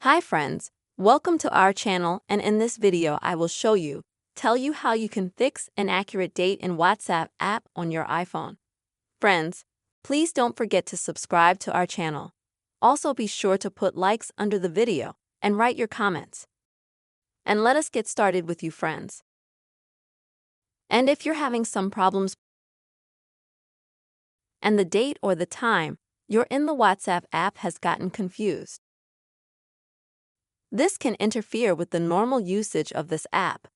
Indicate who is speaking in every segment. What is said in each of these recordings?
Speaker 1: Hi friends, welcome to our channel, and in this video I will tell you how you can fix inaccurate date in WhatsApp app on your iPhone. Friends, please don't forget to subscribe to our channel. Also be sure to put likes under the video and write your comments. And let us get started with you friends. And if you're having some problems and the date or the time you're in the WhatsApp app has gotten confused, this can interfere with the normal usage of this app.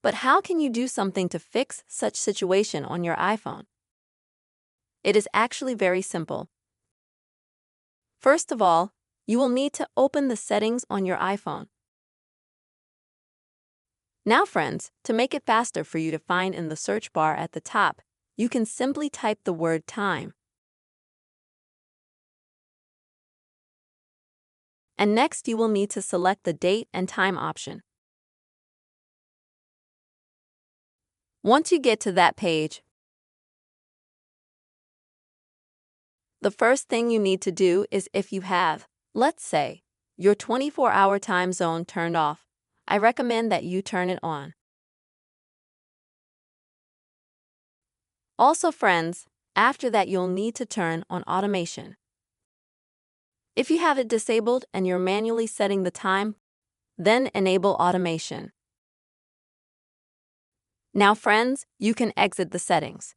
Speaker 1: But how can you do something to fix such situation on your iPhone? It is actually very simple. First of all, you will need to open the settings on your iPhone. Now friends, to make it faster for you to find in the search bar at the top, you can simply type the word time. And next you will need to select the date and time option. Once you get to that page, the first thing you need to do is, if you have, let's say, your 24-hour time zone turned off, I recommend that you turn it on. Also friends, after that you'll need to turn on automation. If you have it disabled and you're manually setting the time, then enable automation. Now friends, you can exit the settings.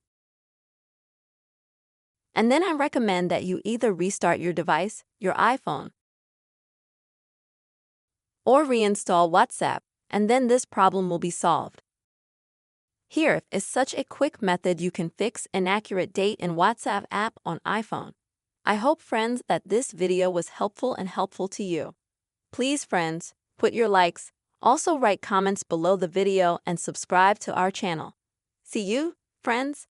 Speaker 1: And then I recommend that you either restart your device, your iPhone, or reinstall WhatsApp, and then this problem will be solved. Here is such a quick method you can fix inaccurate date in WhatsApp app on iPhone. I hope friends that this video was helpful to you. Please friends, put your likes, also write comments below the video and subscribe to our channel. See you, friends.